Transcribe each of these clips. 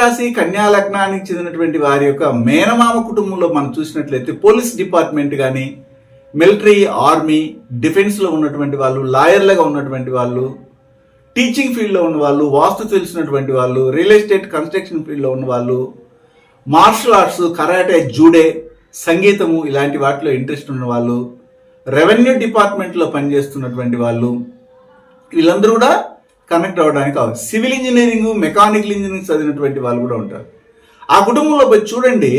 రాశి కన్యా లగ్నానికి చెందినటువంటి వారి యొక్క మేనమామ కుటుంబంలో మనం చూసినట్లయితే పోలీస్ డిపార్ట్మెంట్ కానీ, మిలిటరీ, ఆర్మీ, డిఫెన్స్లో ఉన్నటువంటి వాళ్ళు, లాయర్లుగా ఉన్నటువంటి వాళ్ళు, టీచింగ్ ఫీల్డ్లో ఉన్న వాళ్ళు, వాస్తు తెలిసినటువంటి వాళ్ళు, రియల్ ఎస్టేట్ కన్స్ట్రక్షన్ ఫీల్డ్లో ఉన్న వాళ్ళు, మార్షల్ ఆర్ట్స్, కరాటే, జూడే, సంగీతము ఇలాంటి వాటిలో ఇంట్రెస్ట్ ఉన్న వాళ్ళు, రెవెన్యూ డిపార్ట్మెంట్లో పనిచేస్తున్నటువంటి వాళ్ళు, వీళ్ళందరూ కూడా కనెక్ట్ అవ్వడానికి కావాలి. సివిల్ ఇంజనీరింగ్, మెకానికల్ ఇంజనీరింగ్ చదివినటువంటి వాళ్ళు కూడా ఉంటారు. ఆ కుటుంబంలో పోయి చూడండి,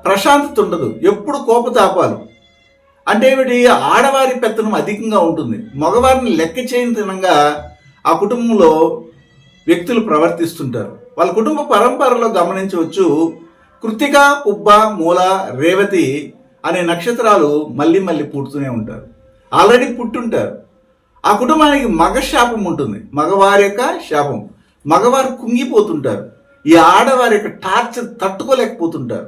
ప్రశాంతత ఉండదు, ఎప్పుడు కోపతాపాలు. అంటే ఏమిటి, ఆడవారి పెత్తనం అధికంగా ఉంటుంది. మగవారిని లెక్క చేయనంగా ఆ కుటుంబంలో వ్యక్తులు ప్రవర్తిస్తుంటారు. వాళ్ళ కుటుంబ పరంపరలో గమనించవచ్చు, కృత్తిక, పుబ్బ, మూల, రేవతి అనే నక్షత్రాలు మళ్ళీ మళ్ళీ పుడుతూనే ఉంటారు. ఆల్రెడీ పుట్టుంటారు. ఆ కుటుంబానికి మగ శాపం ఉంటుంది, మగవారి యొక్క శాపం. మగవారు కుంగిపోతుంటారు, ఈ ఆడవారి యొక్క టార్చర్ తట్టుకోలేకపోతుంటారు.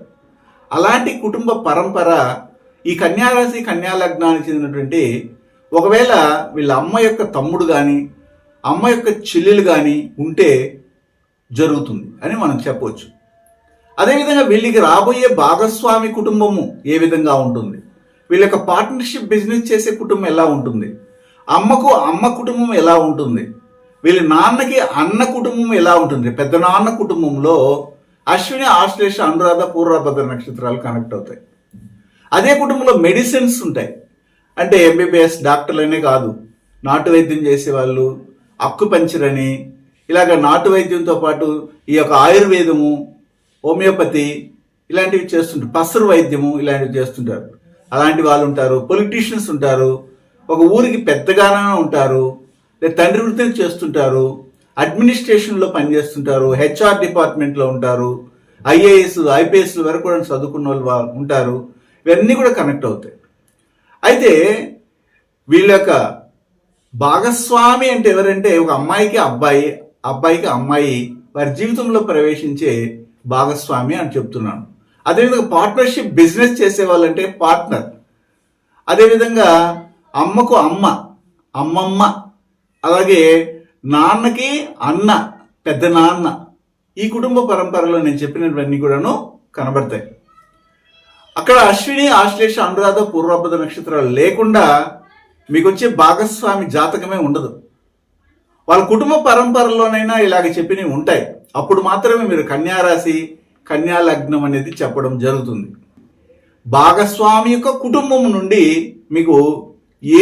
అలాంటి కుటుంబ పరంపర ఈ కన్యారాశి కన్యా లగ్నానికి చెందినటువంటి, ఒకవేళ వీళ్ళ అమ్మ యొక్క తమ్ముడు కానీ, అమ్మ యొక్క చెల్లెలు కానీ ఉంటే జరుగుతుంది అని మనం చెప్పవచ్చు. అదేవిధంగా వీళ్ళకి రాబోయే భాగస్వామి కుటుంబము ఏ విధంగా ఉంటుంది, వీళ్ళ యొక్క పార్ట్నర్షిప్ బిజినెస్ చేసే కుటుంబం ఎలా ఉంటుంది, అమ్మకు అమ్మ కుటుంబం ఎలా ఉంటుంది, వీళ్ళ నాన్నకి అన్న కుటుంబం ఎలా ఉంటుంది. పెద్ద నాన్న కుటుంబంలో అశ్విని, ఆశ్లేష, అనురాధ, పూర్వభద్ర నక్షత్రాలు కనెక్ట్ అవుతాయి. అదే కుటుంబంలో మెడిసిన్స్ ఉంటాయి. అంటే ఎంబీబీఎస్ డాక్టర్లనే కాదు, నాటు వైద్యం చేసేవాళ్ళు, అక్కుపంచర్ అని, ఇలాగ నాటు వైద్యంతో పాటు ఈ యొక్క ఆయుర్వేదము, హోమియోపతి ఇలాంటివి చేస్తుంటారు, పసరు వైద్యము ఇలాంటివి చేస్తుంటారు. అలాంటి వాళ్ళు ఉంటారు. పొలిటీషియన్స్ ఉంటారు, ఒక ఊరికి పెద్దగానే ఉంటారు, లేదా తండ్రి వృత్తిని చేస్తుంటారు, అడ్మినిస్ట్రేషన్లో పనిచేస్తుంటారు, హెచ్ఆర్ డిపార్ట్మెంట్లో ఉంటారు, ఐఏఎస్, ఐపీఎస్ వరకు కూడా చదువుకున్న వాళ్ళు ఉంటారు. ఇవన్నీ కూడా కనెక్ట్ అవుతాయి. అయితే వీళ్ళ యొక్క భాగస్వామి అంటే ఎవరంటే, ఒక అమ్మాయికి అబ్బాయి, అబ్బాయికి అమ్మాయి వారి జీవితంలో ప్రవేశించే భాగస్వామి అని చెప్తున్నాను. అదేవిధంగా పార్ట్నర్షిప్ బిజినెస్ చేసే వాళ్ళంటే పార్ట్నర్. అదేవిధంగా అమ్మకు అమ్మ, అమ్మమ్మ, అలాగే నాన్నకి అన్న, పెద్ద నాన్న, ఈ కుటుంబ పరంపరలో నేను చెప్పినవన్నీ కూడాను కనబడతాయి. అక్కడ అశ్విని, ఆశ్లేష, అనురాధ, పూర్వభద్ర నక్షత్రాలు లేకుండా మీకు వచ్చే భాగస్వామి జాతకమే ఉండదు. వాళ్ళ కుటుంబ పరంపరలోనైనా ఇలాగ చెప్పినవి ఉంటాయి. అప్పుడు మాత్రమే మీరు కన్యారాశి కన్యా లగ్నం అనేది చెప్పడం జరుగుతుంది. భాగస్వామి యొక్క కుటుంబం నుండి మీకు ఏ